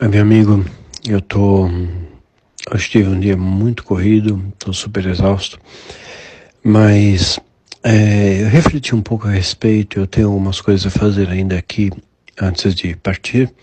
Meu amigo, eu tô. Hoje tive um dia muito corrido, tô super exausto, mas eu refleti um pouco a respeito, eu tenho algumas coisas a fazer ainda aqui antes de partir.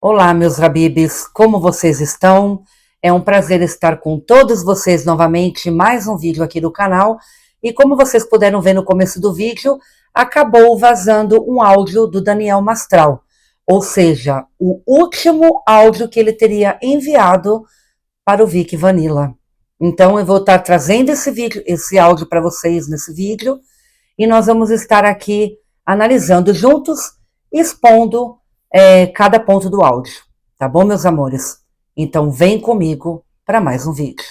Olá, meus Habibs, como vocês estão? É um prazer estar com todos vocês novamente, mais um vídeo aqui do canal. E como vocês puderam ver no começo do vídeo, acabou vazando um áudio do Daniel Mastral, ou seja, o último áudio que ele teria enviado para o Vic Vanilla. Então eu vou estar trazendo esse áudio para vocês nesse vídeo, e nós vamos estar aqui analisando juntos, expondo cada ponto do áudio. Tá bom, meus amores? Então vem comigo para mais um vídeo.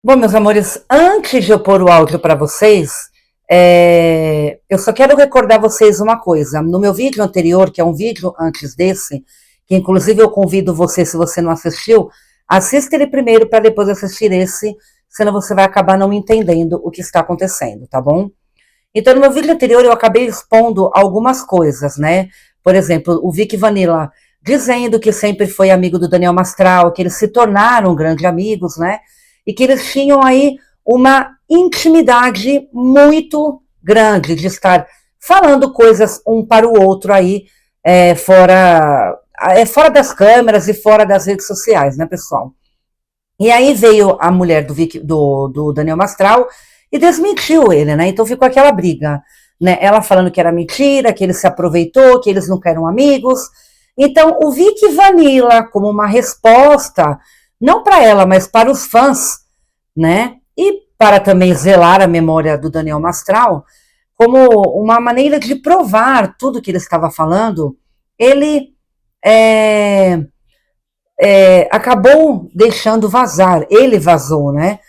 Bom, meus amores, antes de eu pôr o áudio para vocês, eu só quero recordar vocês uma coisa. No meu vídeo anterior, que é um vídeo antes desse, que inclusive eu convido você, se você não assistiu, assista ele primeiro para depois assistir esse, senão você vai acabar não entendendo o que está acontecendo, tá bom? Então, no meu vídeo anterior, eu acabei expondo algumas coisas, né? Por exemplo, o Vic Vanilla dizendo que sempre foi amigo do Daniel Mastral, que eles se tornaram grandes amigos, né? E que eles tinham aí uma intimidade muito grande de estar falando coisas um para o outro aí, fora das câmeras e fora das redes sociais, né, pessoal? E aí veio a mulher do Daniel Mastral e desmentiu ele, né? Então ficou aquela briga, né? Ela falando que era mentira, que ele se aproveitou, que eles nunca eram amigos. Então o Vic Vanilla, como uma resposta, não para ela, mas para os fãs, né? E para também zelar a memória do Daniel Mastral, como uma maneira de provar tudo que ele estava falando, ele acabou deixando vazar, ele vazou, né?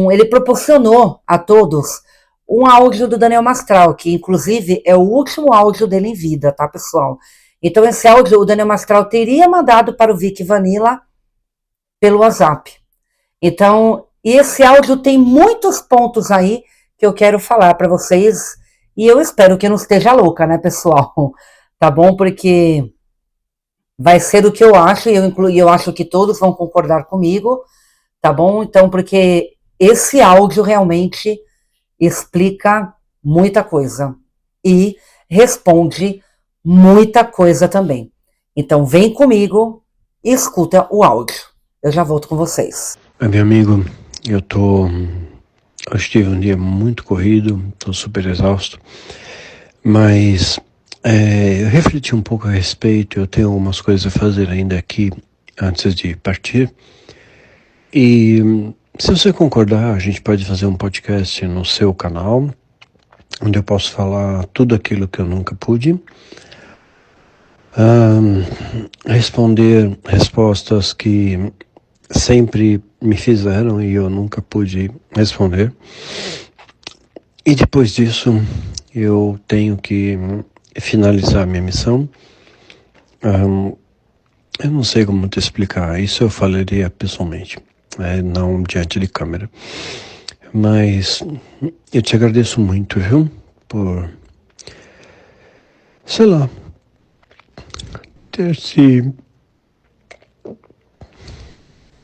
Ele proporcionou a todos um áudio do Daniel Mastral, que inclusive é o último áudio dele em vida, tá, pessoal? Então esse áudio o Daniel Mastral teria mandado para o Vic Vanilla pelo WhatsApp. Então, esse áudio tem muitos pontos aí que eu quero falar para vocês, e eu espero que não esteja louca, né, pessoal? Tá bom? Porque vai ser o que eu acho, e eu acho que todos vão concordar comigo, tá bom? Então, porque esse áudio realmente explica muita coisa e responde muita coisa também. Então, vem comigo e escuta o áudio. Eu já volto com vocês. Meu amigo, eu tô. Hoje tive um dia muito corrido, tô super exausto, mas eu refleti um pouco a respeito, eu tenho algumas coisas a fazer ainda aqui antes de partir. E se você concordar, a gente pode fazer um podcast no seu canal, onde eu posso falar tudo aquilo que eu nunca pude, responder respostas que sempre me fizeram e eu nunca pude responder. E depois disso, eu tenho que finalizar minha missão. Eu não sei como te explicar, isso eu falaria pessoalmente, não diante de câmera. Mas eu te agradeço muito, viu? Por, sei lá, ter se...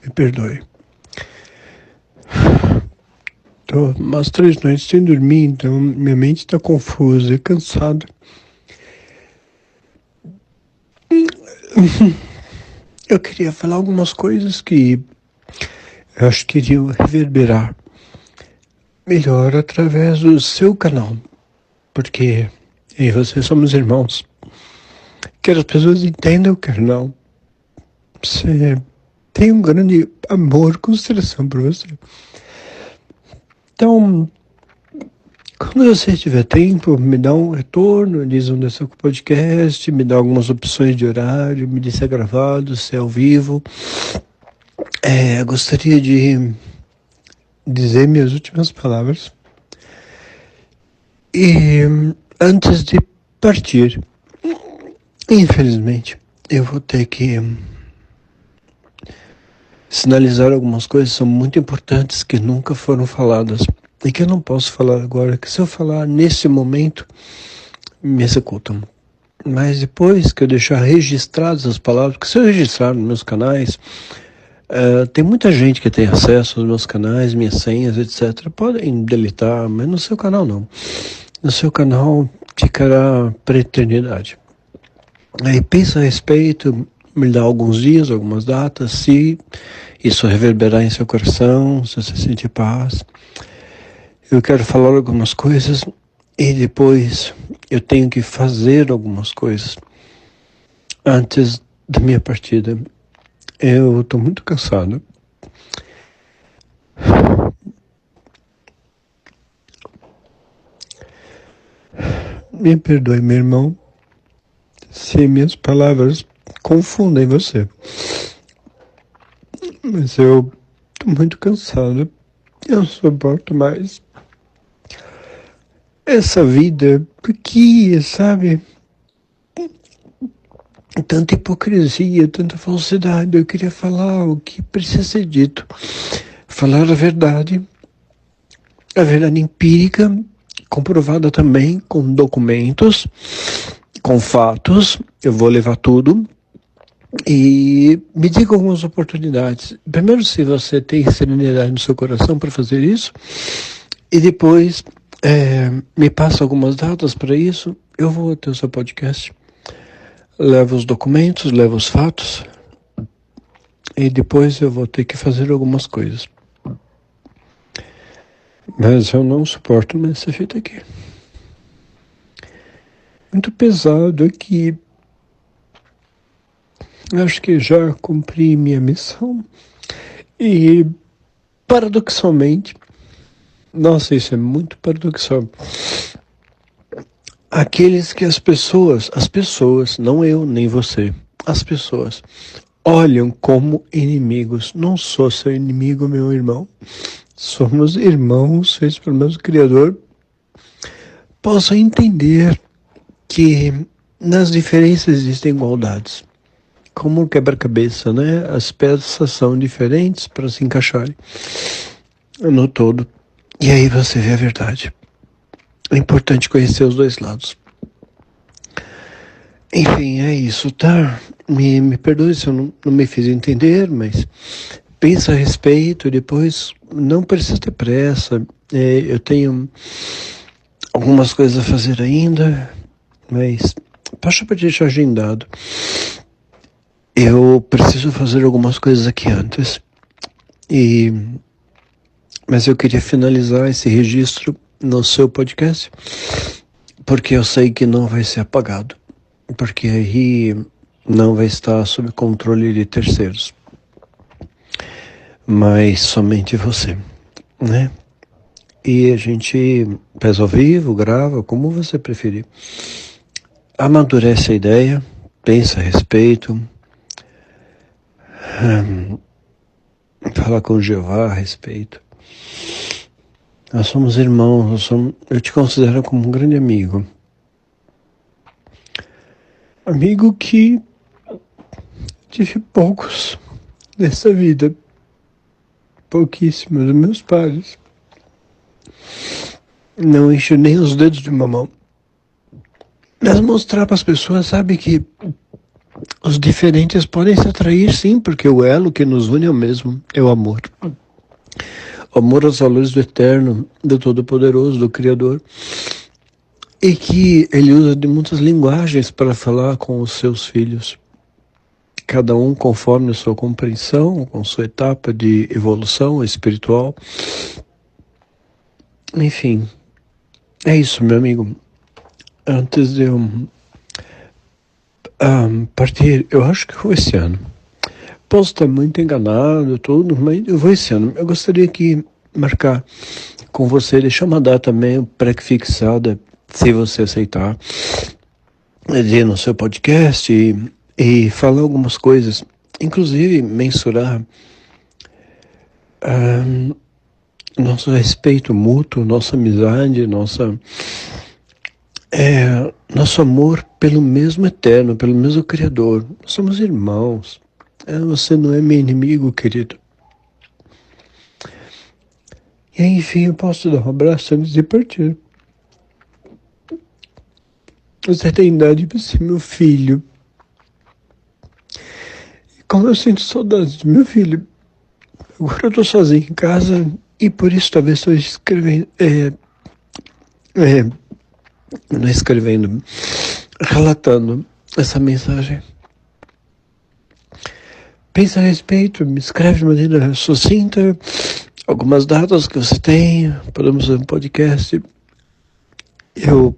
Me perdoe. Tô umas 3 noites sem dormir, então minha mente tá confusa e cansada. Eu queria falar algumas coisas que eu acho que iriam reverberar melhor através do seu canal, porque eu e você somos irmãos. Quero as pessoas entendam o canal. Você tem um grande amor, consideração por você. Então, quando você tiver tempo, me dá um retorno, diz onde é seu podcast, me dá algumas opções de horário, me diz se é gravado, se é ao vivo. Gostaria de dizer minhas últimas palavras. E antes de partir, infelizmente, eu vou ter que sinalizar algumas coisas que são muito importantes que nunca foram faladas e que eu não posso falar agora, que se eu falar nesse momento, me executam. Mas depois que eu deixar registradas as palavras, porque se eu registrar nos meus canais, tem muita gente que tem acesso aos meus canais, minhas senhas, etc. Podem deletar, mas no seu canal não. No seu canal ficará para a eternidade. Aí pensa a respeito, me dá alguns dias, algumas datas, se isso reverberar em seu coração, se você sentir paz. Eu quero falar algumas coisas e depois eu tenho que fazer algumas coisas antes da minha partida. Eu estou muito cansado. Me perdoe, meu irmão, se minhas palavras confundem você. Mas eu estou muito cansado. Eu não suporto mais essa vida, porque, sabe, tanta hipocrisia, tanta falsidade. Eu queria falar o que precisa ser dito. Falar a verdade empírica, comprovada também com documentos, com fatos. Eu vou levar tudo. E me diga algumas oportunidades. Primeiro, se você tem serenidade no seu coração para fazer isso. E depois, me passa algumas datas para isso. Eu vou até o seu podcast. Levo os documentos, levo os fatos. E depois eu vou ter que fazer algumas coisas. Mas eu não suporto mais essa fita aqui. Muito pesado aqui. Acho que já cumpri minha missão. E, paradoxalmente, nossa, isso é muito paradoxal. Aqueles que as pessoas, não eu nem você, as pessoas olham como inimigos. Não sou seu inimigo, meu irmão. Somos irmãos, feitos pelo mesmo Criador. Posso entender que nas diferenças existem igualdades. Como um quebra-cabeça, né? As peças são diferentes para se encaixarem no todo. E aí você vê a verdade. É importante conhecer os dois lados. Enfim, é isso, tá? Me perdoe se eu não me fiz entender, mas pensa a respeito e depois não precisa ter pressa. Eu tenho algumas coisas a fazer ainda, mas baixa para deixar agendado. Eu preciso fazer algumas coisas aqui antes, mas eu queria finalizar esse registro no seu podcast, porque eu sei que não vai ser apagado, porque aí não vai estar sob controle de terceiros, mas somente você, né? E a gente faz ao vivo, grava, como você preferir. Amadurece a ideia, pensa a respeito, fala com Jeová a respeito. Nós somos irmãos, eu te considero como um grande amigo. Amigo que tive poucos nessa vida. Pouquíssimos. Meus pais não encho nem os dedos de uma mão. Mas mostrar para as pessoas, sabe, que os diferentes podem se atrair, sim, porque o elo que nos une é o mesmo, é o amor. O amor aos valores do Eterno, do Todo-Poderoso, do Criador. E que ele usa de muitas linguagens para falar com os seus filhos. Cada um conforme a sua compreensão, com sua etapa de evolução espiritual. Enfim, é isso, meu amigo. Antes de eu partir, eu acho que eu vou esse ano. Posso estar muito enganado, tudo, mas eu vou esse ano. Eu gostaria que marcar com você, deixar uma data meio pré-fixada, se você aceitar, de ir no seu podcast e falar algumas coisas, inclusive mensurar nosso respeito mútuo, nossa amizade, nosso amor pelo mesmo Eterno, pelo mesmo Criador. Somos irmãos. Você não é meu inimigo, querido. E aí, enfim, eu posso te dar um abraço antes de partir. Você tem idade para ser meu filho. E como eu sinto saudades do meu filho. Agora eu tô sozinho em casa e por isso talvez estou escrevendo. Não escrevendo, relatando essa mensagem. Pensa a respeito, me escreve de maneira sucinta, algumas datas que você tem, podemos fazer um podcast. Eu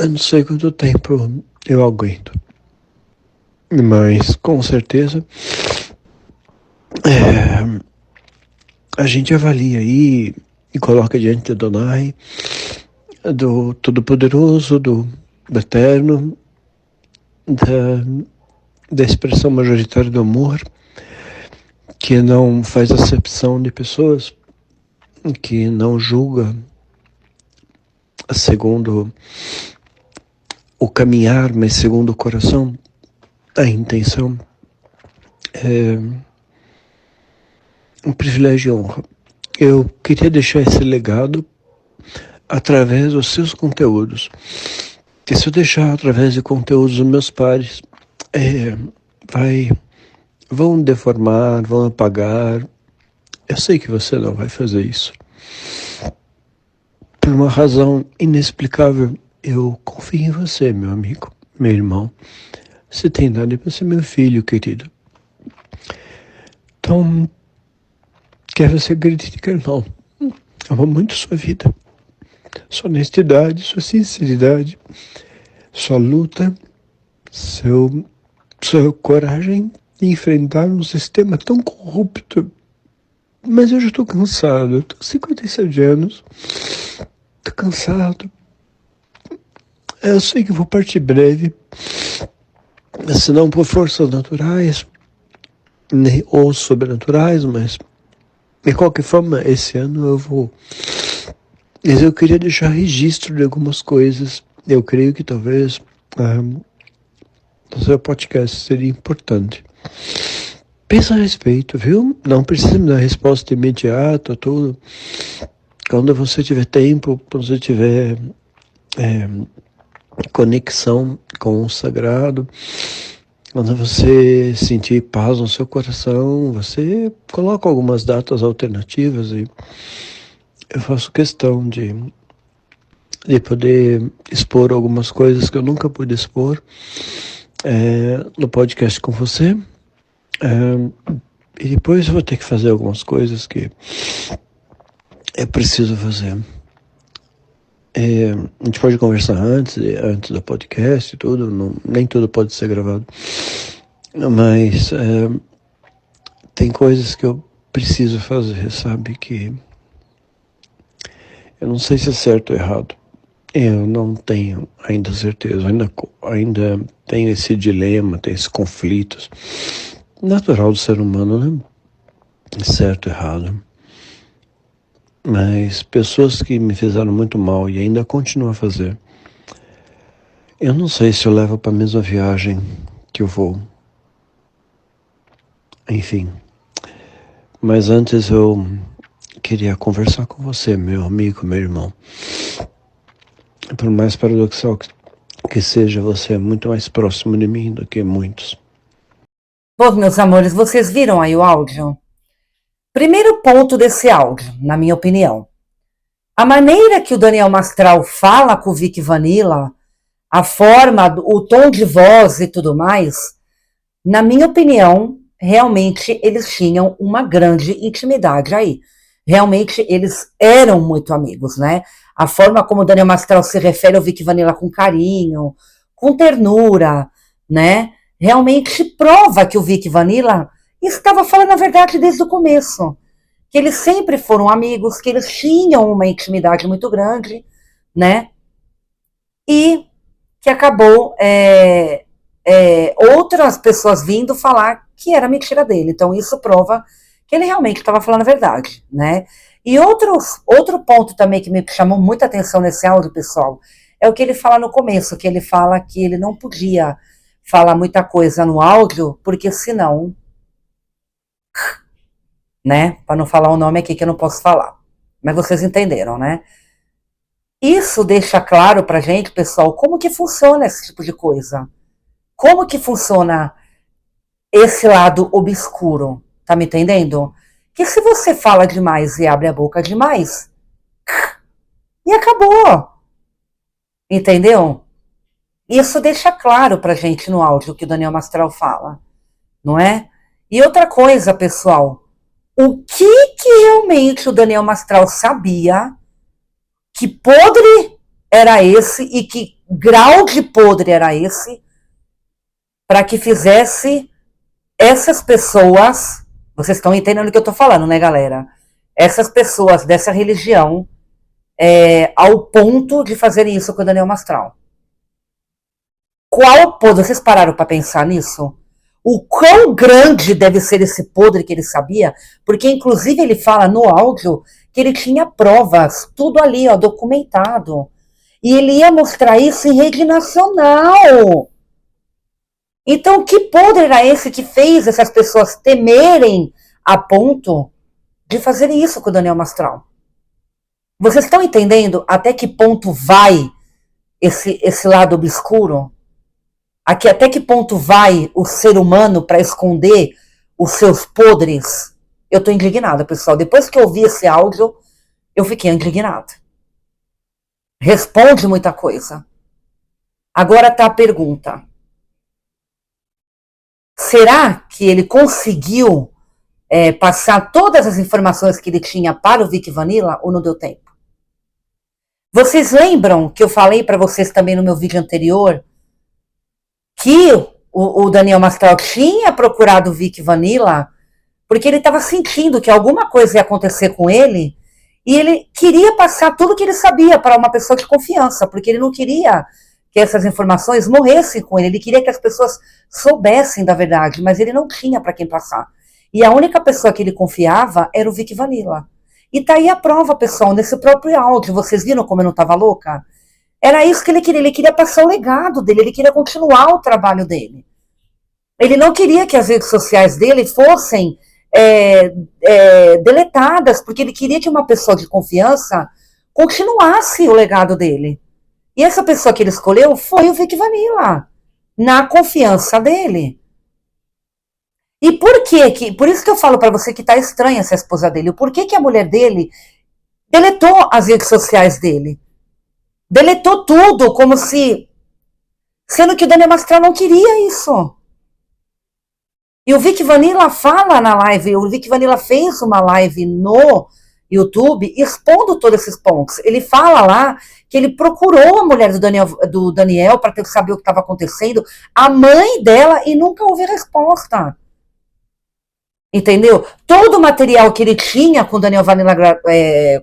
não sei quanto tempo eu aguento, mas com certeza a gente avalia aí e coloca diante do Adonai, do Todo-Poderoso, do Eterno, da expressão majoritária do amor, que não faz acepção de pessoas, que não julga segundo o caminhar, mas segundo o coração, a intenção. É um privilégio e honra. Eu queria deixar esse legado através dos seus conteúdos. Que se eu deixar através de conteúdos dos meus pares, vão deformar, vão apagar. Eu sei que você não vai fazer isso. Por uma razão inexplicável, eu confio em você, meu amigo, meu irmão. Você tem idade para ser meu filho, querido. Então, quer você acredite, quer não. Amo muito sua vida. Sua honestidade, sua sinceridade, sua luta, sua coragem de enfrentar um sistema tão corrupto. Mas eu já estou cansado. Eu tô 57 anos. Tô cansado. Eu sei que vou partir breve. Se não por forças naturais ou sobrenaturais, mas de qualquer forma, esse ano eu vou. Mas eu queria deixar registro de algumas coisas. Eu creio que talvez o seu podcast seria importante. Pensa a respeito, viu? Não precisa me dar resposta imediata, tudo. Quando você tiver tempo, quando você tiver conexão com o sagrado, quando você sentir paz no seu coração, você coloca algumas datas alternativas e eu faço questão de poder expor algumas coisas que eu nunca pude expor no podcast com você. E depois eu vou ter que fazer algumas coisas que é preciso fazer. A gente pode conversar antes do podcast e tudo, nem tudo pode ser gravado. Mas tem coisas que eu preciso fazer, sabe? Que eu não sei se é certo ou errado. Eu não tenho ainda certeza. Ainda tenho esse dilema, tenho esses conflitos. Natural do ser humano, né? Certo ou errado. Mas pessoas que me fizeram muito mal e ainda continuam a fazer, eu não sei se eu levo para a mesma viagem que eu vou. Enfim. Mas antes eu queria conversar com você, meu amigo, meu irmão. Por mais paradoxal que seja, você é muito mais próximo de mim do que muitos. Bom, meus amores, vocês viram aí o áudio? Primeiro ponto desse áudio, na minha opinião. A maneira que o Daniel Mastral fala com o Vic Vanilla, a forma, o tom de voz e tudo mais, na minha opinião, realmente eles tinham uma grande intimidade aí. Realmente eles eram muito amigos, né? A forma como o Daniel Mastral se refere ao Vic Vanilla com carinho, com ternura, né? Realmente prova que o Vic Vanilla estava falando a verdade desde o começo. Que eles sempre foram amigos, que eles tinham uma intimidade muito grande, né? E que acabou outras pessoas vindo falar que era mentira dele. Então isso prova que ele realmente estava falando a verdade, né? E outro ponto também que me chamou muita atenção nesse áudio, pessoal, é o que ele fala no começo, que ele fala que ele não podia falar muita coisa no áudio, porque senão né? Para não falar o nome aqui que eu não posso falar. Mas vocês entenderam, né? Isso deixa claro pra gente, pessoal, como que funciona esse tipo de coisa. Como que funciona esse lado obscuro, tá me entendendo? Que se você fala demais e abre a boca demais, e acabou, entendeu? Isso deixa claro pra gente no áudio que o Daniel Mastral fala, não é? E outra coisa, pessoal, o que realmente o Daniel Mastral sabia, que podre era esse e que grau de podre era esse, para que fizesse essas pessoas, vocês estão entendendo o que eu estou falando, né, galera? Essas pessoas dessa religião, ao ponto de fazerem isso com o Daniel Mastral. Qual podre? Vocês pararam para pensar nisso? O quão grande deve ser esse podre que ele sabia? Porque, inclusive, ele fala no áudio que ele tinha provas, tudo ali, ó, documentado. E ele ia mostrar isso em rede nacional. Então, que podre era esse que fez essas pessoas temerem a ponto de fazer isso com o Daniel Mastral? Vocês estão entendendo até que ponto vai esse lado obscuro? Aqui, até que ponto vai o ser humano para esconder os seus podres? Eu tô indignada, pessoal. Depois que eu ouvi esse áudio, eu fiquei indignada. Responde muita coisa. Agora tá a pergunta. Será que ele conseguiu passar todas as informações que ele tinha para o Vic Vanilla ou não deu tempo? Vocês lembram que eu falei para vocês também no meu vídeo anterior que o Daniel Mastral tinha procurado o Vic Vanilla porque ele estava sentindo que alguma coisa ia acontecer com ele e ele queria passar tudo que ele sabia para uma pessoa de confiança, porque ele não queria que essas informações morressem com ele queria que as pessoas soubessem da verdade, mas ele não tinha para quem passar. E a única pessoa que ele confiava era o Vic Vanilla. E tá aí a prova, pessoal, nesse próprio áudio. Vocês viram como eu não tava louca? Era isso que ele queria passar o legado dele, ele queria continuar o trabalho dele. Ele não queria que as redes sociais dele fossem deletadas, porque ele queria que uma pessoa de confiança continuasse o legado dele. E essa pessoa que ele escolheu foi o Vic Vanilla, na confiança dele. E por que por isso que eu falo para você que tá estranha essa esposa dele, por que a mulher dele deletou as redes sociais dele? Deletou tudo, como se... Sendo que o Daniel Mastral não queria isso. E o Vic Vanilla fala na live, o Vic Vanilla fez uma live no YouTube expondo todos esses pontos. Ele fala lá que ele procurou a mulher do Daniel para saber o que estava acontecendo, a mãe dela, e nunca houve resposta. Entendeu? Todo o material que ele tinha com o Daniel Vanilla,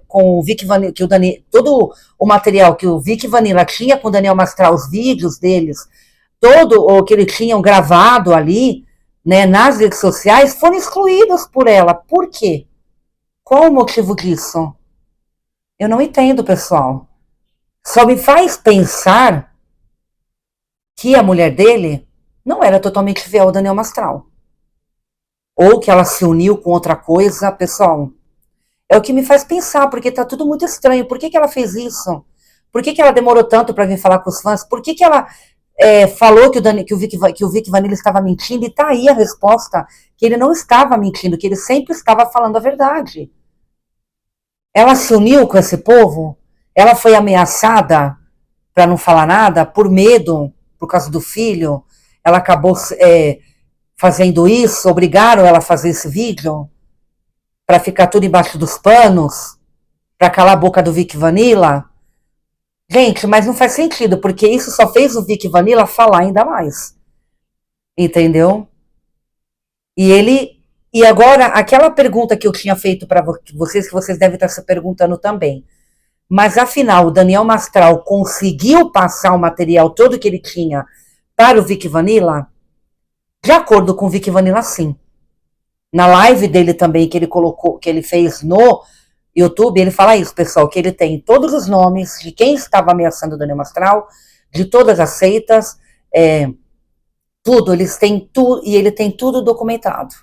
com o Vic Vanilla, todo o material que o Vic Vanilla tinha com o Daniel Mastral, os vídeos deles, todo o que eles tinham gravado ali, né, nas redes sociais, foram excluídos por ela. Por quê? Qual o motivo disso? Eu não entendo, pessoal. Só me faz pensar que a mulher dele não era totalmente fiel ao Daniel Mastral. Ou que ela se uniu com outra coisa, pessoal. É o que me faz pensar, porque tá tudo muito estranho. Por que ela fez isso? Por que ela demorou tanto para vir falar com os fãs? Por que ela falou que o Vic Vanilla estava mentindo? E tá aí a resposta, que ele não estava mentindo, que ele sempre estava falando a verdade. Ela se uniu com esse povo? Ela foi ameaçada para não falar nada, por medo, por causa do filho? Ela acabou fazendo isso? Obrigaram ela a fazer esse vídeo? Para ficar tudo embaixo dos panos? Para calar a boca do Vic Vanilla? Gente, mas não faz sentido, porque isso só fez o Vic Vanilla falar ainda mais. Entendeu? E agora, aquela pergunta que eu tinha feito para vocês, que vocês devem estar se perguntando também. Mas afinal, o Daniel Mastral conseguiu passar o material todo que ele tinha para o Vic Vanilla? De acordo com o Vic Vanilla, sim. Na live dele também, que ele colocou, que ele fez no YouTube, ele fala isso, pessoal, que ele tem todos os nomes de quem estava ameaçando o Daniel Mastral, de todas as seitas, tudo, eles têm tudo, e ele tem tudo documentado.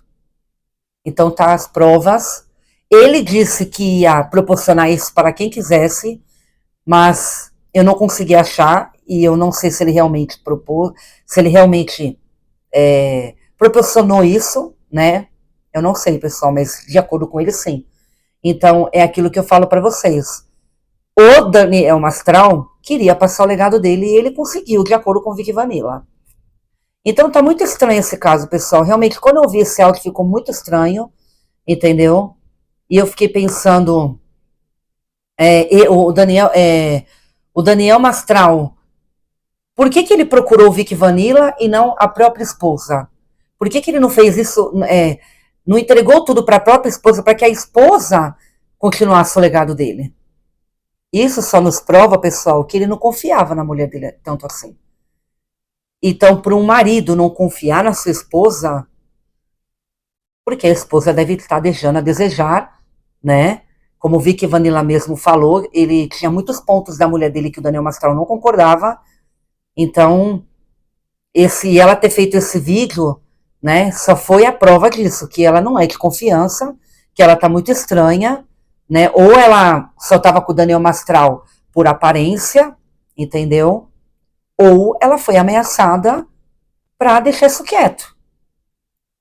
Então tá as provas. Ele disse que ia proporcionar isso para quem quisesse, mas eu não consegui achar e eu não sei se ele realmente propôs, se ele realmente proporcionou isso, né? Eu não sei, pessoal, mas de acordo com ele, sim. Então é aquilo que eu falo para vocês. O Daniel Mastral queria passar o legado dele e ele conseguiu, de acordo com o Vic Vanilla. Então tá muito estranho esse caso, pessoal. Realmente, quando eu vi esse áudio, ficou muito estranho, entendeu? E eu fiquei pensando, o Daniel Mastral, por que que ele procurou o Vic Vanilla e não a própria esposa? Por que que ele não fez isso, não entregou tudo para a própria esposa, para que a esposa continuasse o legado dele? Isso só nos prova, pessoal, que ele não confiava na mulher dele tanto assim. Então, para um marido não confiar na sua esposa, porque a esposa deve estar deixando a desejar, né? Como o Vic Vanilla mesmo falou, ele tinha muitos pontos da mulher dele que o Daniel Mastral não concordava. Então, ela ter feito esse vídeo, né, só foi a prova disso, que ela não é de confiança, que ela tá muito estranha, né? Ou ela só tava com o Daniel Mastral por aparência, entendeu? Ou ela foi ameaçada para deixar isso quieto.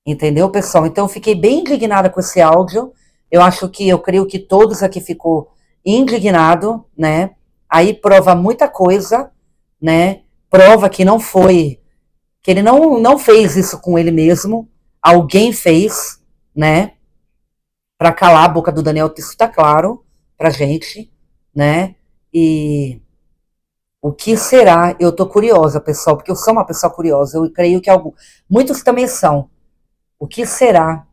Entendeu, pessoal? Então eu fiquei bem indignada com esse áudio. Eu creio que todos aqui ficou indignado, né? Aí prova muita coisa, né? Prova que não foi, que ele não fez isso com ele mesmo. Alguém fez, né? Para calar a boca do Daniel, isso tá claro pra gente, né? E o que será? Eu tô curiosa, pessoal, porque eu sou uma pessoa curiosa. Eu creio que muitos também são. O que será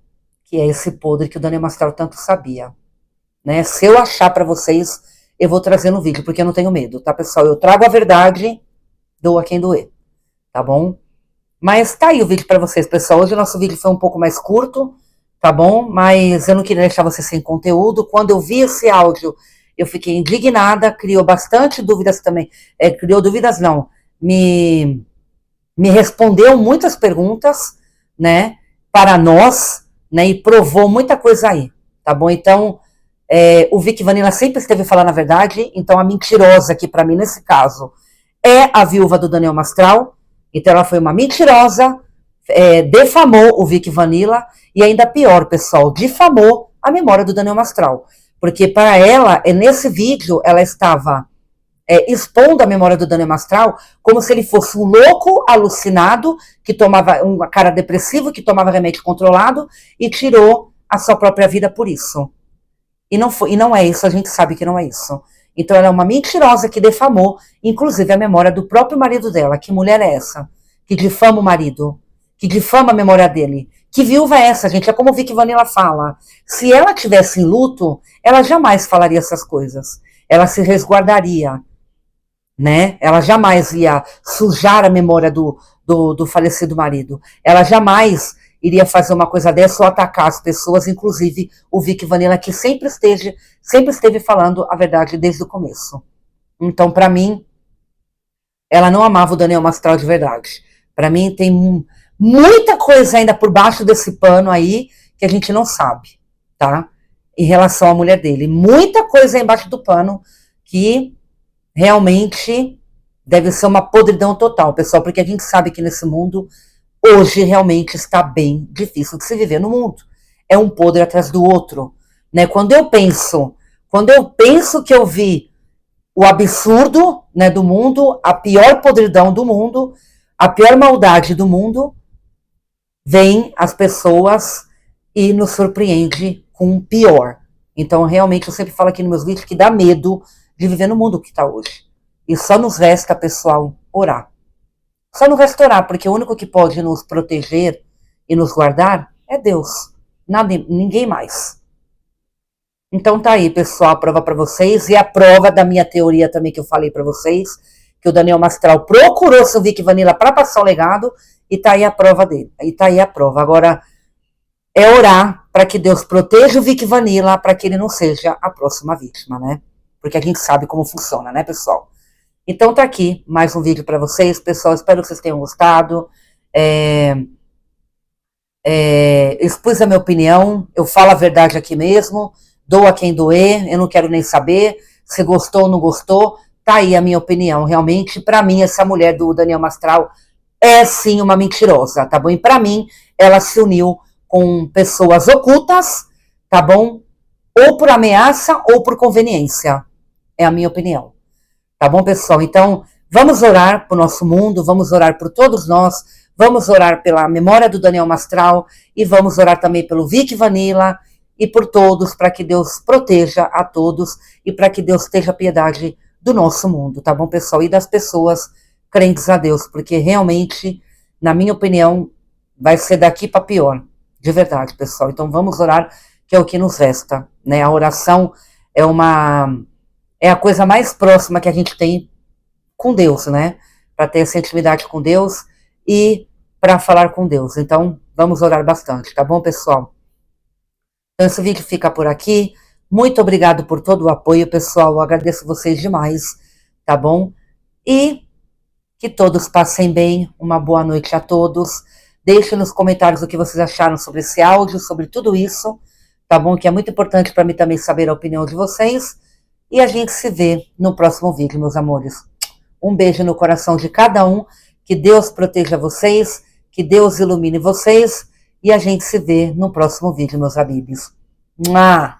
que é esse podre que o Daniel Mastral tanto sabia? Né? Se eu achar para vocês, eu vou trazer no vídeo, porque eu não tenho medo, tá, pessoal? Eu trago a verdade, doa quem doer, tá bom? Mas tá aí o vídeo para vocês, pessoal. Hoje o nosso vídeo foi um pouco mais curto, tá bom? Mas eu não queria deixar vocês sem conteúdo. Quando eu vi esse áudio, eu fiquei indignada, criou bastante dúvidas também. Criou dúvidas não, me respondeu muitas perguntas, né, para nós, né, e provou muita coisa aí, tá bom? Então, o Vic Vanilla sempre esteve falando a verdade, então a mentirosa aqui para mim, nesse caso, é a viúva do Daniel Mastral, então ela foi uma mentirosa, defamou o Vic Vanilla, e ainda pior, pessoal, difamou a memória do Daniel Mastral, porque para ela, nesse vídeo, ela estava expondo a memória do Daniel Mastral como se ele fosse um louco alucinado, que tomava um cara depressivo, que tomava remédio controlado e tirou a sua própria vida por isso. E não é isso, a gente sabe que não é isso. Então ela é uma mentirosa que defamou, inclusive, a memória do próprio marido dela. Que mulher é essa? Que difama o marido, que difama a memória dele. Que viúva é essa, gente? É como o Vic Vanilla fala. Se ela tivesse em luto, ela jamais falaria essas coisas. Ela se resguardaria, né? Ela jamais ia sujar a memória do falecido marido. Ela jamais iria fazer uma coisa dessa ou atacar as pessoas, inclusive o Vic Vanilla, que sempre esteve falando a verdade desde o começo. Então, para mim, ela não amava o Daniel Mastral de verdade. Para mim, tem muita coisa ainda por baixo desse pano aí que a gente não sabe, tá? Em relação à mulher dele. Muita coisa aí embaixo do pano que realmente deve ser uma podridão total, pessoal, porque a gente sabe que nesse mundo, hoje, realmente está bem difícil de se viver no mundo. É um podre atrás do outro, né? Quando eu penso que eu vi o absurdo, né, do mundo, a pior podridão do mundo, a pior maldade do mundo, vem as pessoas e nos surpreende com o pior. Então, realmente, eu sempre falo aqui nos meus vídeos que dá medo de viver no mundo que está hoje. E só nos resta, pessoal, orar. Só nos resta orar, porque o único que pode nos proteger e nos guardar é Deus. Ninguém mais. Então tá aí, pessoal, a prova para vocês. E a prova da minha teoria também que eu falei para vocês, que o Daniel Mastral procurou seu Vic Vanilla para passar o legado, e tá aí a prova dele. E tá aí a prova. Agora é orar para que Deus proteja o Vic Vanilla, para que ele não seja a próxima vítima, né? Porque a gente sabe como funciona, né, pessoal? Então tá aqui mais um vídeo para vocês, pessoal. Espero que vocês tenham gostado. expus a minha opinião, eu falo a verdade aqui mesmo, dou a quem doer, eu não quero nem saber se gostou ou não gostou, tá aí a minha opinião. Realmente, para mim, essa mulher do Daniel Mastral é sim uma mentirosa, tá bom? E para mim, ela se uniu com pessoas ocultas, tá bom? Ou por ameaça ou por conveniência. É a minha opinião. Tá bom, pessoal? Então, vamos orar pro nosso mundo, vamos orar por todos nós, vamos orar pela memória do Daniel Mastral e vamos orar também pelo Vic Vanilla e por todos, para que Deus proteja a todos e para que Deus tenha piedade do nosso mundo, tá bom, pessoal? E das pessoas crentes a Deus, porque realmente, na minha opinião, vai ser daqui para pior, de verdade, pessoal. Então vamos orar, que é o que nos resta, né? A oração é a coisa mais próxima que a gente tem com Deus, né? Para ter essa intimidade com Deus e para falar com Deus. Então, vamos orar bastante, tá bom, pessoal? Então, esse vídeo fica por aqui. Muito obrigado por todo o apoio, pessoal. Eu agradeço vocês demais, tá bom? E que todos passem bem. Uma boa noite a todos. Deixem nos comentários o que vocês acharam sobre esse áudio, sobre tudo isso, tá bom? Que é muito importante para mim também saber a opinião de vocês. E a gente se vê no próximo vídeo, meus amores. Um beijo no coração de cada um. Que Deus proteja vocês. Que Deus ilumine vocês. E a gente se vê no próximo vídeo, meus amigos. Mua!